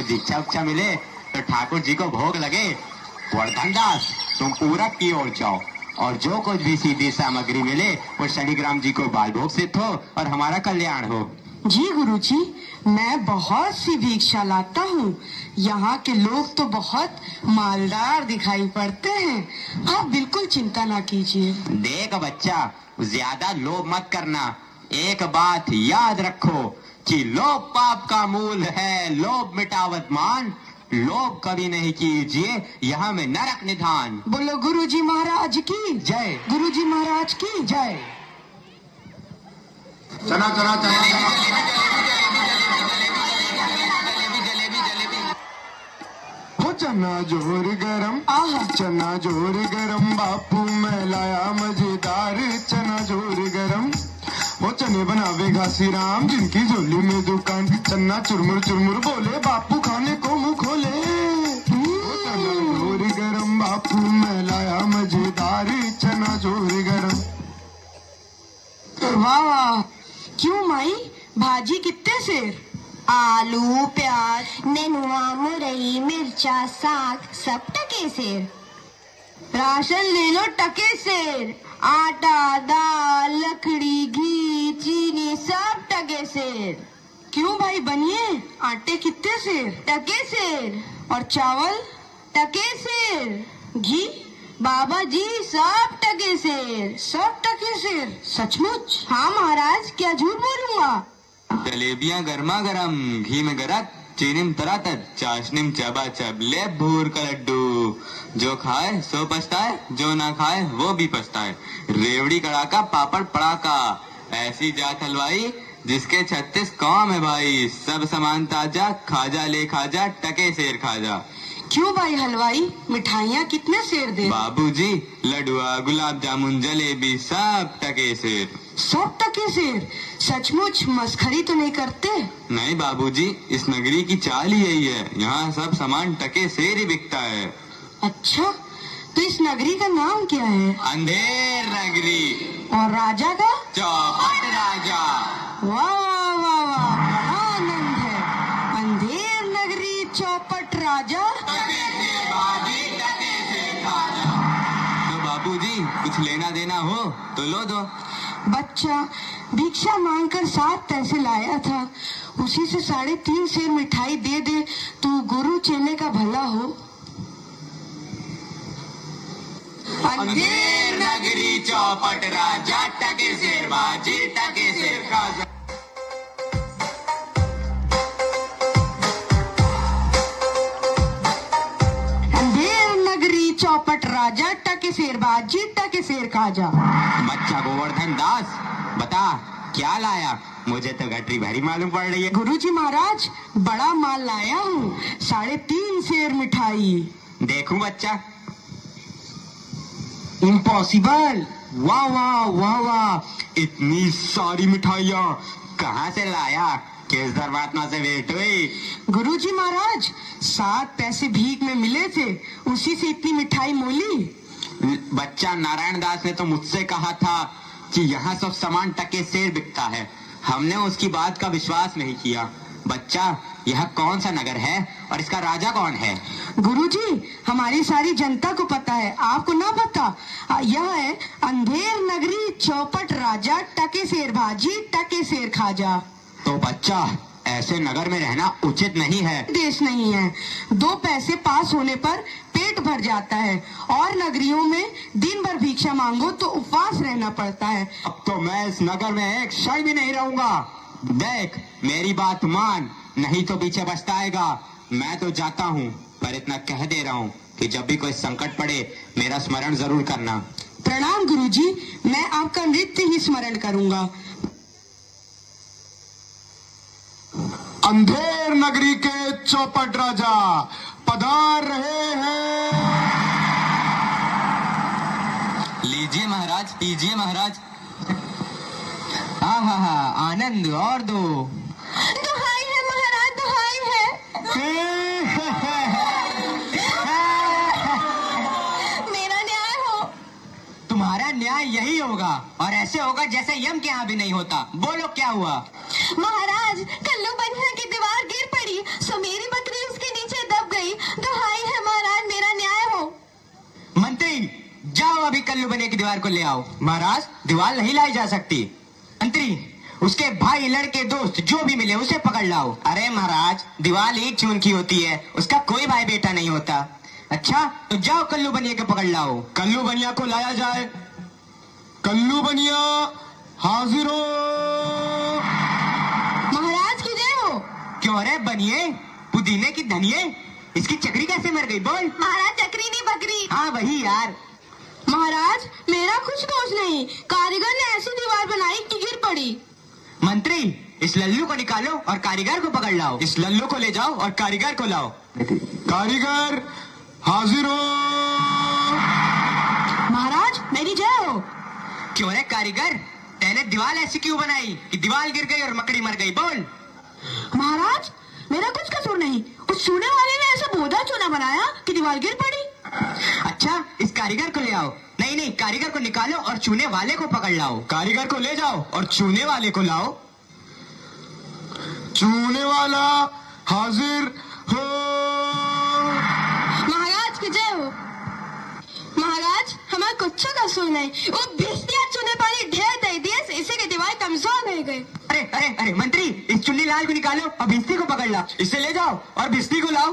दीक्षा उक्षा मिले तो ठाकुर जी को भोग लगे। वर्धन दास, तुम पूरब की ओर जाओ और जो कुछ भी सीधी सामग्री मिले वो शालिग्राम जी को बाल भोग सिद्ध हो और हमारा कल्याण हो। जी गुरुजी, मैं बहुत सी भिक्षा लाता हूँ। यहाँ के लोग तो बहुत मालदार दिखाई पड़ते हैं। आप बिल्कुल चिंता ना कीजिए। देख बच्चा, ज्यादा लोभ मत करना। एक बात याद रखो कि लोभ पाप का मूल है, लोभ मिटावत मान। लोभ कभी नहीं कीजिए, यहाँ में नरक निधान। बोलो गुरुजी महाराज की जय। गुरुजी महाराज की जय। चना चना चना चना हो चना जोर गरम, आहा चना जोर गरम, बापू मैं लाया मजेदार चना जोर गरम। वो चने बनावे घासी राम, जिनकी झोली में दुकान, चन्ना चुरमुर चुरमुर बोले, बापू खाने को मुंह खोले। वो चना जोर गरम, बापू मैं लाया मजेदार चना जोर गरम। वाह वाह, क्यों माई, भाजी कितने सेर? आलू, प्याज, नेनुआ, मुरई, मिर्चा, साग सब टके सेर। राशन ले लो टके सेर। आटा, दाल, लकड़ी, घी, चीनी सब टके सेर। क्यों भाई बनिए, आटे कितने सेर? टके सेर। और चावल? टके सेर। घी? बाबा जी सब टके सेर। सब टके सेर? सचमुच? हाँ महाराज, क्या झूठ बोलूंगा। जलेबियाँ गर्मा गरम, घी में गरक, चीनी में तरातत, चाशनी में चबाचब, ले भूर का लड्डू। जो खाए सो पछताए, जो ना खाए वो भी पछताए। रेवड़ी कड़ाका, पापड़ पड़ाका, ऐसी जात हलवाई जिसके 36 कौम है भाई। सब सामान ताजा, खाजा ले खाजा, टके सेर खाजा। क्यों भाई हलवाई, मिठाइयाँ कितने सेर दे? बाबूजी, लडुआ, गुलाब जामुन, जलेबी सब टके सेर। सब टके सेर? सचमुच मस्खरी तो नहीं करते? नहीं बाबूजी, इस नगरी की चाल ही यही है, यहाँ सब सामान टके सेर ही बिकता है। अच्छा, तो इस नगरी का नाम क्या है? अंधेर नगरी। और राजा का? चौपट राजा। वाह वाह वाह वाह, बड़ा आनंद है। अंधेर नगरी, चौपट राजा। तो बाबूजी, कुछ लेना देना हो तो लो दो। बच्चा भिक्षा मांगकर 7 पैसे लाया था, उसी से 3.5 सेर मिठाई दे दे तो गुरु चेले का भला हो। अंधेर नगरी, चौपट राजा, टके सेर बाजी, टके सेर खाजा। अंधेर नगरी, चौपट राजा, टके सेर बाजी, टके सेर खाजा। बच्चा गोवर्धन दास, बता क्या लाया? मुझे तो गठरी भरी मालूम पड़ रही है। गुरुजी महाराज, बड़ा माल लाया हूँ, 3.5 सेर मिठाई। देखूं बच्चा? इम्पॉसिबल। वाह वाह वाह वाह, इतनी सारी मिठाइयाँ कहाँ से लाया? किस धर्मात्मा से भेंट हुई? गुरुजी महाराज, 7 पैसे भीख में मिले थे, उसी से इतनी मिठाई मोली। बच्चा, नारायण दास ने तो मुझसे कहा था कि यहाँ सब सामान टके सेर बिकता है। हमने उसकी बात का विश्वास नहीं किया। बच्चा, यह कौन सा नगर है और इसका राजा कौन है? गुरुजी, हमारी सारी जनता को पता है, आपको ना पता? यह है अंधेर नगरी, चौपट राजा, टके सेर भाजी, टके सेर खाजा। तो बच्चा, ऐसे नगर में रहना उचित नहीं है। देश नहीं है, 2 पैसे पास होने पर पेट भर जाता है, और नगरियों में दिन भर भिक्षा मांगो तो उपवास रहना पड़ता है। अब तो मैं इस नगर में एक क्षण भी नहीं रहूंगा। देख, मेरी बात मान, नहीं तो पीछे पछताएगा। मैं तो जाता हूँ, पर इतना कह दे रहा हूँ कि जब भी कोई संकट पड़े मेरा स्मरण जरूर करना। प्रणाम गुरुजी, मैं आपका नृत्य ही स्मरण करूंगा। अंधेर नगरी के चौपट राजा पधार रहे हैं। लीजिए महाराज, पीजिए महाराज। आहा, आनंद और दो। दुहाई है महाराज, दुहाई है। मेरा न्याय हो। तुम्हारा न्याय यही होगा, और ऐसे होगा जैसे यम के यहाँ भी नहीं होता। बोलो क्या हुआ? महाराज, कल्लू बनिया की दीवार गिर पड़ी, सो मेरी बकरी उसके दीवार को ले आओ। महाराज, दीवार नहीं लाई जा सकती। मंत्री, उसके भाई, लड़के, दोस्त जो भी मिले उसे पकड़ लाओ। अरे महाराज, दीवार ईंट चून की होती है, उसका कोई भाई बेटा नहीं होता। अच्छा, तो जाओ कल्लू बनिया को पकड़ लाओ। कल्लू बनिया को लाया जाए। कल्लू बनिया हाजिर हो। महाराज की जय हो। क्यों रे बनिए, पुदीने की धनिये, इसकी चक्री कैसे मर गई? बोल। महाराज, चक्री नहीं बकरी। हाँ वही यार। महाराज, मेरा कुछ दोष नहीं, कारीगर ने ऐसी दीवार बनाई कि गिर पड़ी। मंत्री, इस लल्लू को निकालो और कारीगर को पकड़ लाओ। इस लल्लू को ले जाओ और कारीगर को लाओ। कारीगर हाजिर हो। महाराज, मेरी जय हो। क्यों रे कारीगर, तेने दीवार ऐसी क्यों बनाई कि दीवार गिर गई और मकड़ी मर गई? बोल। महाराज, मेरा कुछ कसूर नहीं, उस छूने वाले ने ऐसा बोधा चूना बनाया कि दीवार गिर पड़ी। अच्छा, इस कारीगर को ले आओ। नहीं नहीं, कारीगर को निकालो और चूने वाले को पकड़ लाओ। कारीगर को ले जाओ और चूने वाले को लाओ। चूने वाला हाजिर हो। महाराज की जय हो। महाराज, हमारा कुछ कसूर नहीं, वो भिस्तिया चूने पानी ढेर दे दिए, इसे की दीवार कमजोर हो गई। अरे अरे अरे मंत्री, इस चुन्नी लाल को निकालो और भिस्ती को पकड़ लाओ। इसे ले जाओ और भिस्ती को लाओ।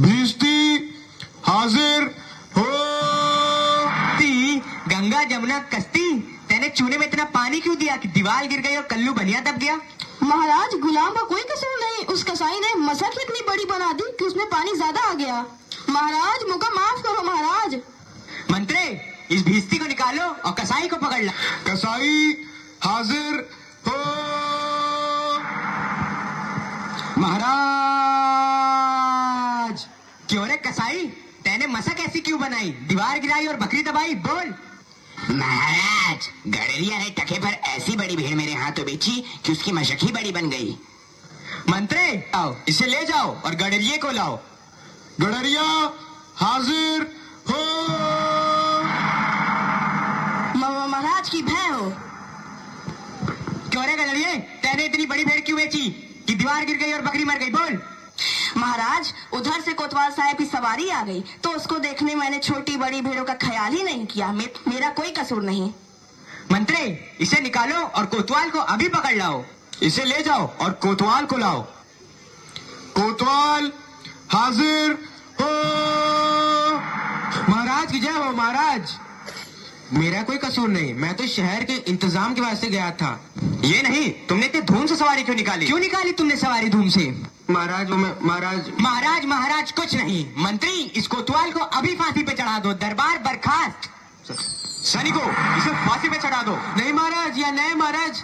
भिस्ती हाजिर हो। गंगा जमुना कश्ती, तेने चूने में इतना पानी क्यों दिया कि दीवार गिर गई और कल्लू बनिया दब गया? महाराज, गुलाम का कोई कसूर नहीं, उस कसाई ने मसक इतनी बड़ी बना दी कि उसमें पानी ज्यादा आ गया। महाराज, मुझे माफ करो महाराज। मंत्री, इस भिस्ती को निकालो और कसाई को पकड़ ला। कसाई हाजिर हो। महाराज। क्यों रे कसाई, तेने मसक ऐसी क्यों बनाई? दीवार गिराई और बकरी दबाई। बोल। महाराज, गडरिया ने टके पर ऐसी बड़ी भीड़ मेरे हाथों बेची कि उसकी मशक ही बड़ी बन गई। मंत्री, आओ, इसे ले जाओ और गडरिये को लाओ। गडरिया हाजिर हो। महाराज की भय हो। क्यों रे गडरिये, तेने इतनी बड़ी भेड़ क्यों बेची कि दीवार गिर गई और बकरी मर गई? बोल। महाराज, उधर से कोतवाल साहब की सवारी आ गई तो उसको देखने मैंने छोटी बड़ी भेड़ों का ख्याल ही नहीं किया। मेरा कोई कसूर नहीं। मंत्री, इसे निकालो और कोतवाल को अभी पकड़ लाओ। इसे ले जाओ और कोतवाल को लाओ। कोतवाल हाजिर हो। महाराज की जय हो। महाराज, मेरा कोई कसूर नहीं, मैं तो शहर के इंतजाम के वास्ते गया था। ये नहीं, तुमने इतने धूम से सवारी क्यों निकाली? क्यों निकाली तुमने सवारी धूम से? महाराज, महाराज महाराज कुछ नहीं। मंत्री, इस कोतवाल को अभी फांसी पे चढ़ा दो। दरबार बर्खास्त। सैनिकों, इसे फांसी पे चढ़ा दो। नहीं महाराज, या नहीं महाराज।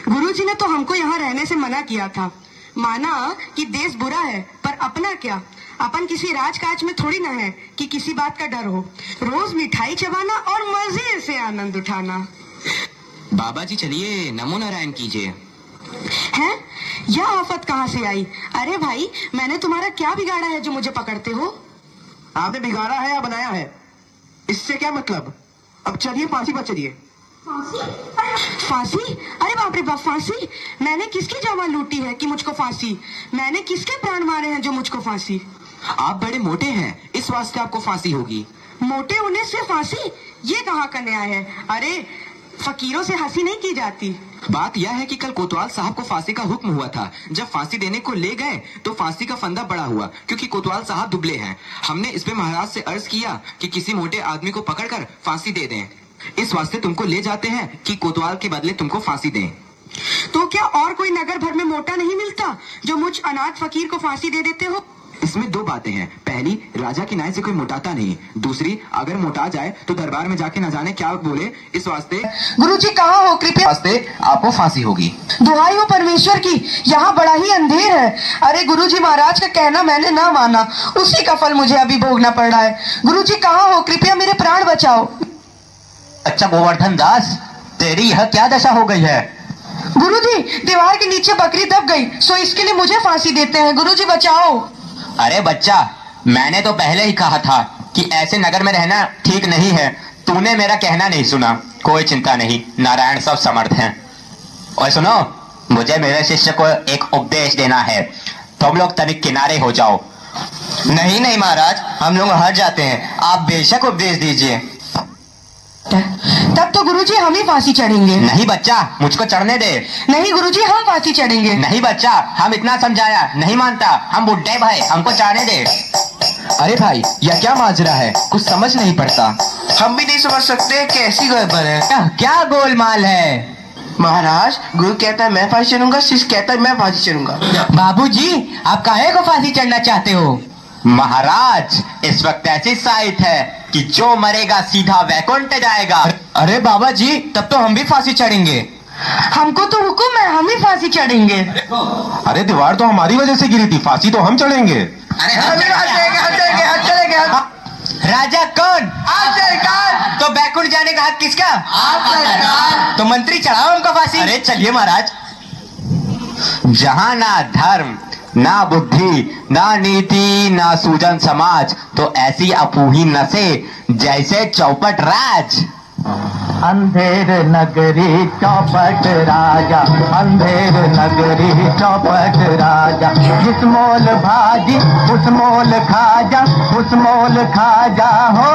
गुरुजी ने तो हमको यहाँ रहने से मना किया था। माना कि देश बुरा है, पर अपना क्या, अपन किसी राजकाज में थोड़ी ना है कि किसी बात का डर हो। रोज मिठाई चबाना और मजे से आनंद उठाना। बाबा जी चलिए, नमो नारायण कीजिए। हैं? यह आफत कहाँ से आई? अरे भाई, मैंने तुम्हारा क्या बिगाड़ा है जो मुझे पकड़ते हो? आपने बिगाड़ा है या बनाया है, इससे क्या मतलब? अब चलिए फांसी पर चलिए। फांसी? अरे बाप रे बाप, फांसी? मैंने किसकी जान लूटी है कि मुझको फांसी? मैंने किसके प्राण मारे हैं जो मुझको फांसी? आप बड़े मोटे हैं, इस वास्ते आपको फांसी होगी। मोटे होने से फांसी? ये कहाँ का न्याय है? अरे, फकीरों से हंसी नहीं की जाती। बात यह है कि कल कोतवाल साहब को फांसी का हुक्म हुआ था। जब फांसी देने को ले गए तो फांसी का फंदा बड़ा हुआ, क्योंकि कोतवाल साहब दुबले हैं। हमने इस पे महाराज से अर्ज किया कि किसी मोटे आदमी को पकड़कर फांसी दे दें। इस वास्ते तुमको ले जाते हैं कि कोतवाल के बदले तुमको फांसी दें। तो क्या और कोई नगर भर में मोटा नहीं मिलता जो मुझ अनाथ फकीर को फांसी दे देते हो? इसमें दो बातें हैं। पहली, राजा की नाई से कोई मोटाता नहीं। दूसरी, अगर मोटा जाए तो दरबार में जाके न जाने क्या बोले, इस वास्ते। गुरुजी कहाँ हो? कृपया। वास्ते आपको फांसी होगी। दुहाई हो परमेश्वर की, यहाँ बड़ा ही अंधेर है। अरे गुरुजी, महाराज का कहना मैंने ना माना, उसी का फल मुझे अभी भोगना पड़ रहा है। गुरुजी कहाँ हो? कृपया मेरे प्राण बचाओ। अच्छा गोवर्धन दास, तेरी यह क्या दशा हो गई है? गुरुजी, दीवार के नीचे बकरी दब गई, सो इसके लिए मुझे फांसी देते हैं। गुरुजी बचाओ। अरे बच्चा, मैंने तो पहले ही कहा था कि ऐसे नगर में रहना ठीक नहीं है। तूने मेरा कहना नहीं सुना। कोई चिंता नहीं, नारायण सब समर्थ हैं। और सुनो, मुझे मेरे शिष्य को एक उपदेश देना है। तुम लोग तनिक किनारे हो जाओ। नहीं नहीं महाराज, हम लोग हट जाते हैं, आप बेशक उपदेश दीजिए। तब तो गुरुजी हम ही फांसी चढ़ेंगे। नहीं बच्चा, मुझको चढ़ने दे। नहीं गुरुजी हम फांसी चढ़ेंगे। नहीं बच्चा, हम इतना समझाया, नहीं मानता, हम बुड्ढे भाई, हमको चढ़ने दे। अरे भाई, यह क्या माजरा है, कुछ समझ नहीं पड़ता। हम भी नहीं समझ सकते कैसी गड़बड़ है। क्या गोलमाल है? महाराज, गुरु कहता है मैं फांसी चढ़ूंगा, शिष्य कहता है मैं फांसी चढ़ूंगा। बाबूजी, आप काहे को फांसी चढ़ना चाहते हो? महाराज, इस वक्त ऐसी साइट है कि जो मरेगा सीधा वैकुंठ जाएगा। अरे बाबा जी, तब तो हम भी फांसी चढ़ेंगे। हमको तो हुक्म है, हम ही फांसी चढ़ेंगे। अरे दीवार तो हमारी वजह से गिरी थी, फांसी तो हम चढ़ेंगे। अरे हम चढ़ेंगे। राजा कौन? आप सरकार। तो बैकुंठ जाने का हक किसका? आप सरकार। तो मंत्री चढ़ाओ हमको फांसी। अरे चलिए महाराज। जहाँ ना धर्म, ना बुद्धि, ना नीति, ना सूजन समाज, तो ऐसी अपूही नसे जैसे चौपट राज। अंधेर नगरी चौपट राजा, अंधेर नगरी चौपट राजा, जिस मोल भाजी उस मोल खाजा, उस मोल खाजा हो।